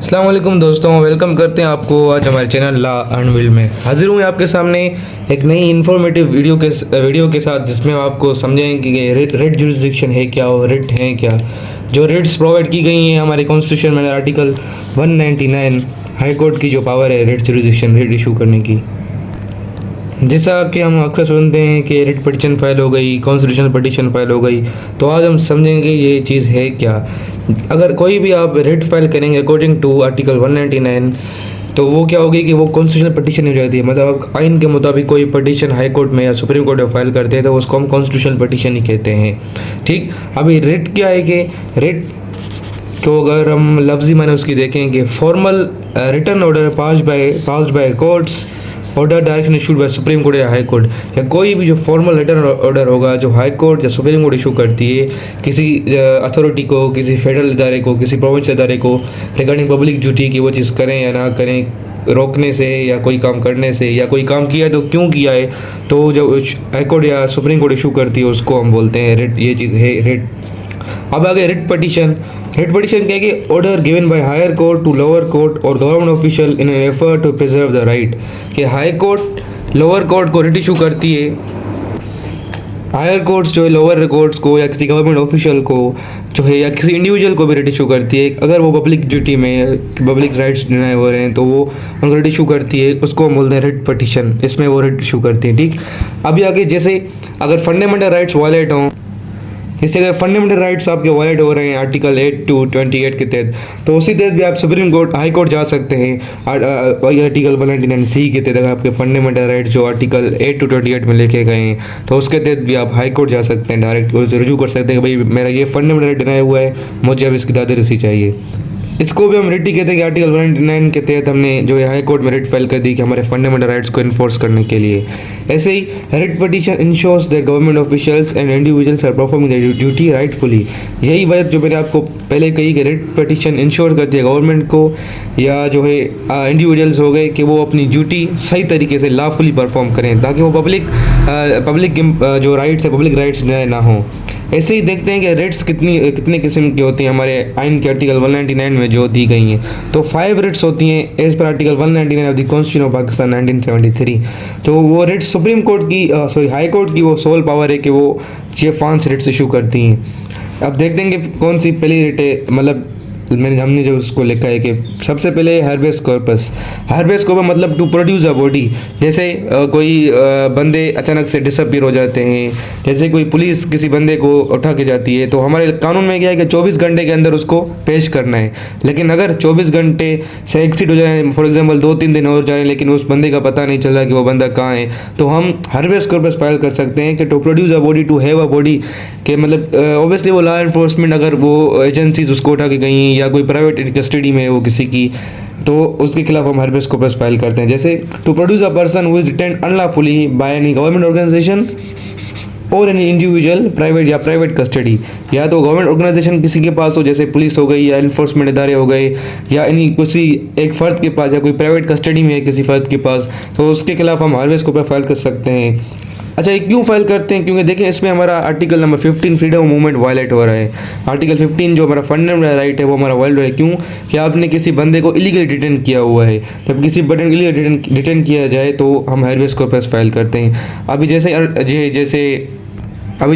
अस्सलाम वालेकुम दोस्तों, वेलकम करते हैं आपको आज हमारे चैनल ला अनविल में। हाजिर हूँ आपके सामने एक नई इन्फॉर्मेटिव वीडियो के साथ, जिसमें हम आपको समझाएंगे कि रेड जुरिस्डिक्शन है क्या और रिट है क्या। जो रिट्स प्रोवाइड की गई हैं हमारे कॉन्स्टिट्यूशन में आर्टिकल 199, हाई कोर्ट की जो पावर है रेड जुरिस्डिक्शन रिट इशू करने की। जैसा कि हम अक्सर सुनते हैं कि रिट पिटीशन फाइल हो गई, कॉन्स्टिट्यूशनल पिटीशन फाइल हो गई, तो आज हम समझेंगे ये चीज़ है क्या। अगर कोई भी आप रिट फाइल करेंगे अकॉर्डिंग टू आर्टिकल 199, तो वो क्या होगी कि वो कॉन्स्टिट्यूशनल पिटीशन हो जाती है। मतलब आइन के मुताबिक कोई पिटीशन हाई कोर्ट में या सुप्रीम कोर्ट में फाइल करते हैं तो उसको हम कॉन्स्टिट्यूशनल पिटीशन ही कहते हैं। ठीक, अभी रिट क्या है कि रिट तो अगर हम लफ्जी माने उसकी देखें कि formal return order passed by courts, order direction issued by supreme court या हाई कोर्ट, या कोई भी जो फॉर्मल रिटर्न ऑर्डर होगा जो हाई कोर्ट या सुप्रीम कोर्ट इशू करती है किसी अथॉरिटी को, किसी फेडरल इदारे को, किसी प्रोविंशियल इदारे को रिगार्डिंग पब्लिक ड्यूटी की वो चीज़ करें या ना करें, रोकने से या कोई काम करने से, या कोई काम किया है तो क्यों किया है, तो जो हाई कोर्ट या सुप्रीम कोर्ट इशू करती है उसको हम बोलते हैं रिट। ये चीज़ है रिट। अब आगे रिट पिटीशन क्या है कि order given by higher court to lower court और government official in an effort to preserve the right. कि हाई कोर्ट लोअर कोर्ट को रिट इशू करती है, हायर कोर्ट्स जो है लोअर कोर्ट्स को या किसी गवर्नमेंट ऑफिशियल को जो है या किसी इंडिविजुअल को भी रिट इशू करती है। अगर वो पब्लिक ड्यूटी में पब्लिक राइट्स डिनाई हो रहे हैं तो वो उनको रिट इशू करती है, उसको हम बोलते हैं रिट पिटीशन। इसमें वो रिट इशू करती है। ठीक, अभी आगे जैसे अगर फंडामेंटल राइट्स वायलेट हों, इससे अगर फंडामेंटल राइट्स आपके वायलेट हो रहे हैं आर्टिकल 8 to 28 के तहत, तो उसी तहत भी आप सुप्रीम कोर्ट हाई कोर्ट जा सकते हैं। आर्टिकल 199C के तहत अगर आपके फंडामेंटल राइट्स जो आर्टिकल 8 to 28 में लेके गए हैं तो उसके तहत भी आप हाई कोर्ट जा सकते हैं, डायरेक्ट उसे रुजू कर सकते हैं कि भाई मेरा ये फंडामेंटल राइट डिनाई हुआ है, मुझे अब इसकी दादरसी चाहिए। इसको भी हम रिट ही कहते हैं कि आर्टिकल 199 के तहत हमने जो है हाई कोर्ट में रिट फाइल कर दी कि हमारे फंडामेंटल राइट्स को इन्फोर्स करने के लिए। ऐसे ही writ petition ensures that government officials and individuals are performing their duty rightfully. यही बात जो मैंने आपको पहले कही कि रिट पिटीशन इंश्योर करती है गवर्नमेंट को या जो है इंडिविजुअल्स हो गए कि वो अपनी ड्यूटी सही तरीके से लॉफुली परफॉर्म करें, ताकि वो पब्लिक जो राइट्स है पब्लिक राइट्स ना हो। ऐसे ही देखते हैं कि रिट्स कितने किस्म की होती हैं हमारे आइन के आर्टिकल 199 में जो दी गई हैं। तो 5 रिट्स होती हैं as per article 199 of the constitution of Pakistan 1973। तो वो रिट्स सुप्रीम कोर्ट की हाई कोर्ट की वो सोल पावर है कि वो ये 5 रिट्स इशू करती हैं। अब देखते हैं कि कौन सी पहली रिट है। मतलब हमने जो उसको लिखा है कि सबसे पहले हैर्बेस कॉर्पस मतलब टू प्रोड्यूस अ बॉडी। जैसे कोई बंदे अचानक से डिसअपीयर हो जाते हैं, जैसे कोई पुलिस किसी बंदे को उठा के जाती है, तो हमारे कानून में क्या है कि 24 घंटे के अंदर उसको पेश करना है। लेकिन अगर 24 घंटे से एक्सीड हो जाए, फॉर एग्जांपल 2-3 दिन और जाए, लेकिन उस बंदे का पता नहीं चल रहा कि वो बंदा कहाँ है, तो हम हैर्बेस कॉर्पस फाइल कर सकते हैं कि to produce a body, to have a body. के मतलब ऑब्वियसली वो लॉ एनफोर्समेंट अगर वो एजेंसीज उसको उठा के गई या कोई प्राइवेट कस्टडी में है वो किसी की, तो उसके खिलाफ हम हैर्बेस कॉर्पस फाइल करते हैं। जैसे to produce a person who is detained unlawfully by any government organization और एनी इंडिविजुअल प्राइवेट या प्राइवेट कस्टडी, या तो गवर्नमेंट ऑर्गेनाइजेशन किसी के पास हो, जैसे पुलिस हो गई या इन्फोर्समेंट इदारे हो गए, या एनी किसी एक फ़र्द के पास, या कोई प्राइवेट कस्टडी में है किसी फ़र्द के पास, तो उसके खिलाफ हम हैर्बेस कॉर्पस फाइल कर सकते हैं। अच्छा, ये क्यों फाइल करते हैं? क्योंकि देखें इसमें हमारा article number 15 freedom of movement violate हो रहा है। आर्टिकल 15 जो हमारा फंडामेंटल राइट है वो हमारा वायलेट हो रहा है। क्यों? कि आपने किसी बंदे को इलीगली डिटेन किया हुआ है। जब किसी बंदे को इलीगली डिटेन किया जाए तो हम हैर्बेस कॉर्पस फाइल करते हैं। अभी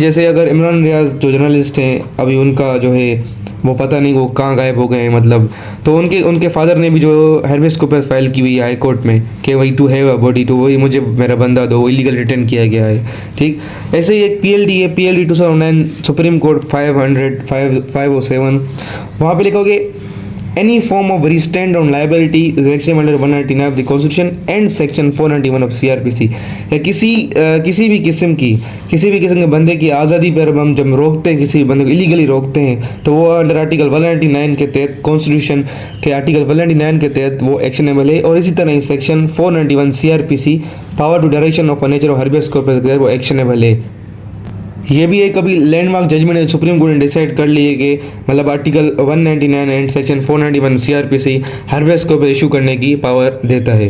जैसे अगर इमरान रियाज जो जर्नलिस्ट हैं, अभी उनका जो है वो पता नहीं वो कहाँ गायब हो गए हैं, मतलब तो उनके फादर ने भी जो हैर्बेस कॉर्पस फाइल की हुई है हाई कोर्ट में कि वही to have a body, to वही मुझे मेरा बंदा दो, इलीगल रिटेन किया गया है। ठीक, ऐसे ही एक PLD है, PLD 2009 सुप्रीम कोर्ट 507, वहाँ पे लिखोगे any form of restraint on liability is section under 199 of the constitution and section 491 of CRPC। या किसी भी किस्म के बंदे की आज़ादी पर हम जब रोकते हैं, किसी बंदे को इलीगली रोकते हैं, तो वो अंडर आर्टिकल 199 के तहत कॉन्स्टिट्यूशन के आर्टिकल 199 के तहत वो एक्शनेबल है। और इसी तरह ही section 491 CRPC power to direction of nature of habeas corpus के तहत वो एक्शनेबल है। ये भी एक अभी लैंडमार्क जजमेंट सुप्रीम कोर्ट ने डिसाइड कर लिए कि मतलब article 199 and section 491 CRPC habeas corpus issue करने की पावर देता है।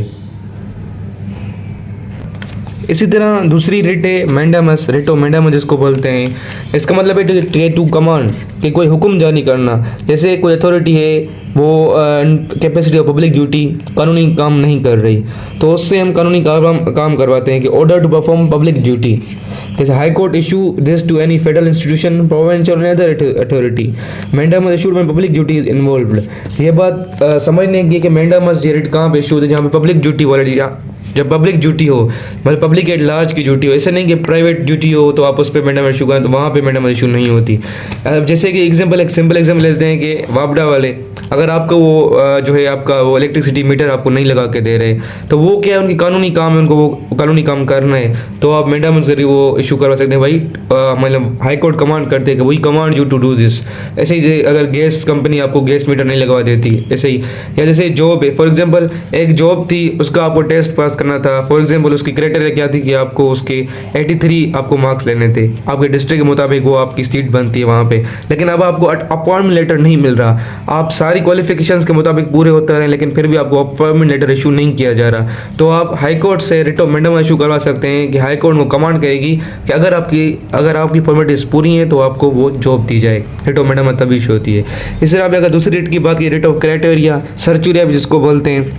इसी तरह दूसरी रिट है मैंडामस, रिट ऑफ मैंडामस जिसको बोलते हैं। इसका मतलब है टू कमांड, कि कोई हुक्म जारी करना। जैसे कोई अथॉरिटी है वो कैपेसिटी ऑफ पब्लिक ड्यूटी कानूनी काम नहीं कर रही, तो उससे हम कानूनी काम करवाते हैं कि order to perform public duty. जैसे high court issue this to any federal institution provincial other authority, mandamus issued में पब्लिक ड्यूटी इज इन्वॉल्व्ड। ये बात समझने की कि मैंडेमस ये रिट कहाँ पे इशू होती है, जहाँ पे पब्लिक ड्यूटी वाली, जब पब्लिक ड्यूटी हो मतलब पब्लिक एट लार्ज की ड्यूटी हो, ऐसा नहीं कि प्राइवेट ड्यूटी हो तो आप उस पर मैंडेमस इशू करें, तो वहाँ पे मैंडेमस इशू नहीं होती। अब जैसे कि एग्जांपल, एक सिंपल एग्जांपल लेते हैं कि वापडा वाले, अगर आपको वो जो है आपका वो इलेक्ट्रिसिटी मीटर आपको नहीं लगा के दे रहे, तो वो क्या है, उनकी कानूनी काम है, उनको वो कानूनी काम करना है, तो आप मैंडेमस जरिए वो इशू करवा सकते हैं। भाई मतलब हाई कोर्ट कमांड करते हैं कि वही command you to do this. ऐसे ही अगर गैस कंपनी आपको गैस मीटर नहीं लगवा देती, ऐसे ही, या जैसे जॉब है, फॉर एग्जाम्पल एक जॉब थी, उसका आपको टेस्ट पास करना था, फॉर एग्जाम्पल उसकी क्राइटेरिया क्या थी कि आपको उसके 83 आपको मार्क्स लेने थे, आपके डिस्ट्रिक्ट के मुताबिक वो आपकी सीट बनती है वहाँ पे, लेकिन अब आपको अपॉइंटमेंट लेटर नहीं मिल रहा, आप सारी क्वालिफिकेशंस के मुताबिक पूरे होते हैं लेकिन फिर भी आपको अपॉइंटमेंट लेटर इशू नहीं किया जा रहा, तो आप हाई कोर्ट से रिट ऑफ मैंडेमस इशू करवा सकते हैं कि हाई कोर्ट को कमांड करेगी कि अगर आपकी फॉर्मेलिटीज पूरी हैं तो आपको वो जॉब दी जाए। रिट ऑफ मैंडेमस तभी इशू होती है। इस तरह अगर दूसरी रिट की बात की, रिट ऑफ क्राइटेरिया सर्चुरिया जिसको बोलते हैं,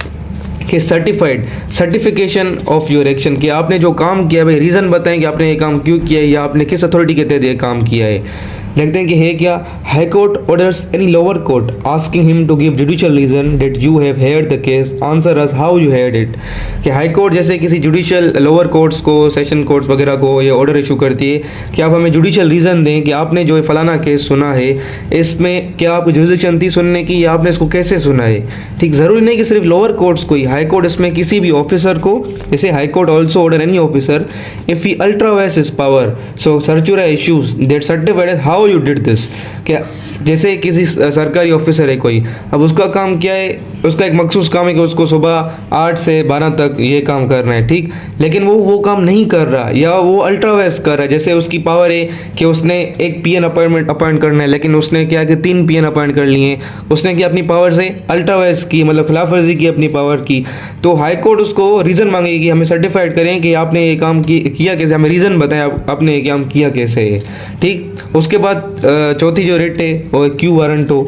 कि सर्टिफिकेशन ऑफ योर एक्शन, कि आपने जो काम किया भाई रीज़न बताएं कि आपने ये काम क्यों किया है या आपने किस अथॉरिटी के तहत ये काम किया है। लिखते हैं कि है क्या, high court orders any lower court asking him to give judicial reason that you have heard the case, answer us how you heard it. कि हाई कोर्ट जैसे किसी जुडिशियल लोअर कोर्ट्स को, सेशन कोर्ट्स वगैरह को ये order issue करती है कि आप हमें जुडिशियल रीज़न दें कि आपने जो फलाना केस सुना है इसमें क्या आपकी जुरिडिक्शन थी सुनने की या आपने इसको कैसे सुना है। ठीक, ज़रूरी नहीं कि सिर्फ लोअर कोर्ट्स को ही, हाई कोर्ट इसमें किसी भी ऑफिसर को, जैसे high court also order any officer if he ultra vires his power so certiorari issues that certified as how you did this. क्या जैसे किसी सरकारी ऑफिसर है कोई, अब उसका काम क्या है, उसका एक मखसूस काम है कि उसको सुबह 8 से 12 तक ये काम करना है, ठीक, लेकिन वो काम नहीं कर रहा या वो अल्ट्रावायस कर रहा है। जैसे उसकी पावर है कि उसने एक पीएन अपॉइंट करना है लेकिन उसने क्या कि 3 पीएन अपॉइंट कर लिए, उसने क्या अपनी पावर से अल्ट्रावायस की, मतलब खिलाफवर्जी की अपनी पावर की, तो हाई कोर्ट उसको रीज़न मांगेगी, हमें सर्टिफाइड करें कि आपने ये काम किया कैसे, हमें रीज़न बताएं आपने ये काम किया कैसे है। ठीक, उसके बाद चौथी जो रेट है वो क्यू वारंटो,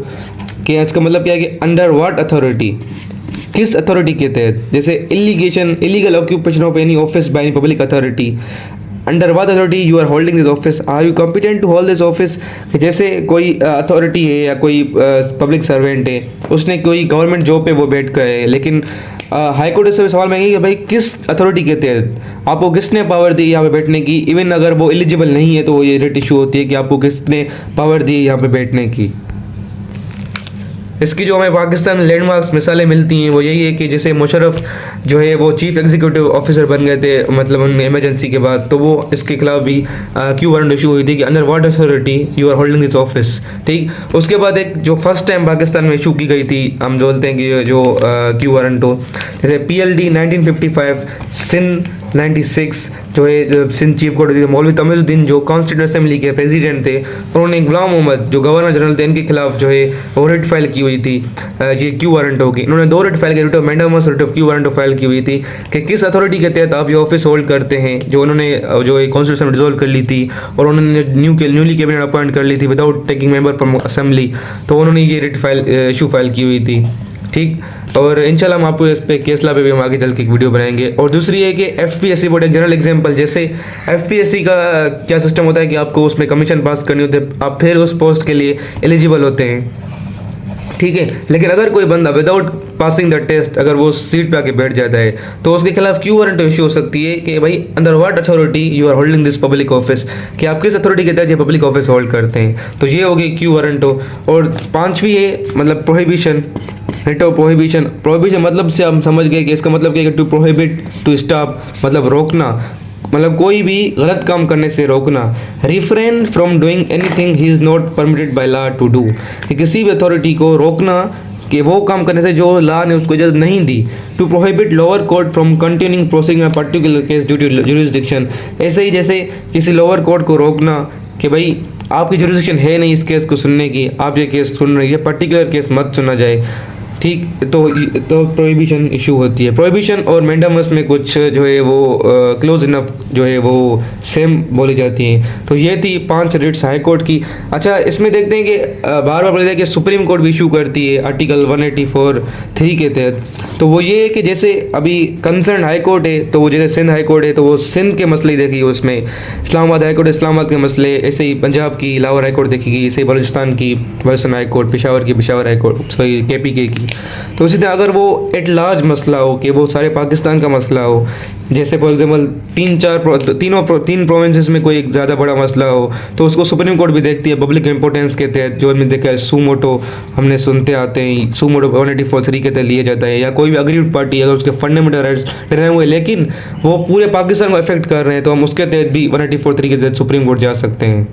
कि इसका मतलब क्या है कि अंडर व्हाट अथॉरिटी, किस अथॉरिटी के तहत, जैसे illegal occupation of any office by any public authority, under what authority you are holding this office, are you competent to hold this office. जैसे कोई अथॉरिटी है या कोई पब्लिक सर्वेंट है, उसने कोई गवर्नमेंट जॉब पे वो बैठ कर है, लेकिन हाई कोर्ट से सवाल मांगेगी कि भाई किस अथॉरिटी के तहत आपको किसने पावर दी यहाँ पे बैठने की, इवन अगर वो एलिजिबल नहीं है तो ये रेट इशू होती है कि आपको किसने पावर दी यहाँ पे बैठने की। इसकी जो हमें पाकिस्तान में लैंडमार्क्स मिसालें मिलती हैं वो यही है कि जैसे मुशर्रफ जो है वो चीफ एग्जीक्यूटिव ऑफिसर बन गए थे, मतलब उन इमरजेंसी के बाद, तो वो इसके खिलाफ भी क्यू वारंट इशू हुई थी कि under what authority you are holding this office. ठीक, उसके बाद एक जो फर्स्ट टाइम पाकिस्तान में इशू की गई थी, हम बोलते हैं कि जो क्यू वारंट हो, जैसे PLD 1955 सिंध 96 जो है सिंध चीफ कोर्ट थी, मौलवी तमीजुद्दीन जो कॉन्स्टिट्यूंट असेंबली के प्रेसिडेंट थे, उन्होंने गुलाम मोहम्मद जो गवर्नर जनरल थे इनके खिलाफ जो है वो रिट फाइल की हुई थी, ये क्यू वारंट होगी। इन्होंने 2 रिट फाइल की, writ of mandamus, writ of Q warrant file की हुई थी कि किस अथॉरिटी के तहत आप ये ऑफिस होल्ड करते हैं, जो उन्होंने जो कॉन्स्टिट्यूशन में डिसॉल्व कर ली थी और उन्होंने न्यूली कैबिनेट अपॉइंट कर ली थी without taking member from assembly, तो उन्होंने ये रिट फाइल इशू फाइल की हुई थी। ठीक, और इंशाल्लाह हम आपको इस पे केसला पे भी हम आगे चल के एक वीडियो बनाएंगे। और दूसरी है कि FPSC बोर्ड, एक जनरल एग्जांपल, जैसे FPSC का क्या सिस्टम होता है कि आपको उसमें कमीशन पास करनी होती है, आप फिर उस पोस्ट के लिए एलिजिबल होते हैं, ठीक है, लेकिन अगर कोई बंदा विदाउट पासिंग द टेस्ट अगर वो सीट पे आके बैठ जाता है तो उसके खिलाफ क्यू वारंट इशू हो सकती है कि भाई under what authority you are holding this public office, कि आप किस अथॉरिटी के तहत ये पब्लिक ऑफिस होल्ड करते हैं, तो ये होगी क्यू वारंट हो। और 5वीं है मतलब prohibition, writ of prohibition. Prohibition मतलब से हम समझ गए कि इसका मतलब क्या है, टू प्रोहिबिट, टू स्टॉप मतलब रोकना, मतलब कोई भी गलत काम करने से रोकना। Refrain from doing anything he is not permitted by law to do, कि किसी भी अथॉरिटी को रोकना कि वो काम करने से जो लॉ ने उसको इजाज़त नहीं दी। To prohibit lower court from continuing proceeding a particular case due to jurisdiction, ऐसे ही जैसे किसी लोअर कोर्ट को रोकना कि भाई आपकी जुरिसडिक्शन है नहीं इस केस को सुनने की, आप ये केस सुन रहे हैं, ये पर्टिकुलर केस मत सुना जाए। ठीक, तो प्रोहिबिशन इशू होती है। प्रोहिबिशन और मैंडामस में कुछ जो है वो क्लोज इनफ जो है वो सेम बोली जाती हैं। तो ये थी 5 रिट्स हाई कोर्ट की। अच्छा, इसमें देखते हैं कि बार बार बोला जाए कि सुप्रीम कोर्ट भी इशू करती है आर्टिकल 184(3) के तहत। तो वो ये है कि जैसे अभी कंसर्न हाई कोर्ट है, तो वो जैसे सिंध हाई कोर्ट है तो वो सिंध के मसले देखेगी, उसमें इस्लामाबाद हाई कोर्ट इस्लामाबाद के मसले, ऐसे ही पंजाब की लाहौर हाई कोर्ट देखेगी, ऐसे ही बलूचिस्तान की बलूचिस्तान हाई कोर्ट, पेशावर की Peshawar high court, sorry KPK की। तो इसी तरह अगर वो एट लार्ज मसला हो कि वो सारे पाकिस्तान का मसला हो, जैसे फॉर एग्जांपल 3 प्रोविंसेस में कोई एक ज़्यादा बड़ा मसला हो, तो उसको सुप्रीम कोर्ट भी देखती है पब्लिक इंपॉर्टेंस के तहत, जो हमने देखा है सूमोटो हमने सुनते आते हैं, सूमोटो 184(3) के तहत लिया जाता है। या कोई भी अग्रीव्ड पार्टी अगर उसके फंडामेंटल राइट्स रहे हुए लेकिन वो पूरे पाकिस्तान को अफेक्ट कर रहे हैं, तो हम उसके तहत भी 184(3) के तहत सुप्रीम कोर्ट जा सकते हैं।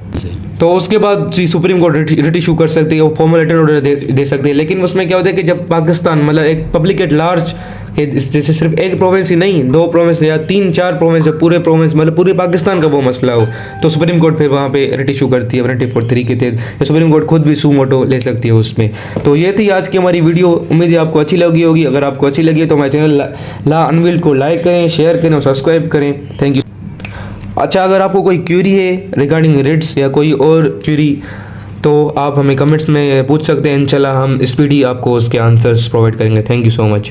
तो उसके बाद सुप्रीम कोर्ट रिट इशू कर सकती है, वो फॉर्मल रिटन ऑर्डर दे सकती है। लेकिन उसमें क्या होता है कि जब पाकिस्तान मतलब एक पब्लिक एट लार्ज के, जैसे सिर्फ एक प्रोविंस ही नहीं, 2 प्रोविंस या 3-4 प्रोविंस, पूरे प्रोविंस मतलब पूरे पाकिस्तान का वो मसला हो, तो सुप्रीम कोर्ट फिर वहाँ पे रिट इशू करती है 184(3) के तहत, या सुप्रीम कोर्ट खुद भी सूमोटो ले सकती है उसमें। तो ये थी आज की हमारी वीडियो, उम्मीद है आपको अच्छी लगी होगी। अगर आपको अच्छी लगी है तो हमारे चैनल ला अनवील्ड को लाइक करें, शेयर करें और सब्सक्राइब करें। Thank you. अच्छा, अगर आपको कोई क्यूरी है रिगार्डिंग रिट्स या कोई और क्यूरी, तो आप हमें कमेंट्स में पूछ सकते हैं। इंशाल्लाह हम स्पीडी आपको उसके आंसर्स प्रोवाइड करेंगे। Thank you so much.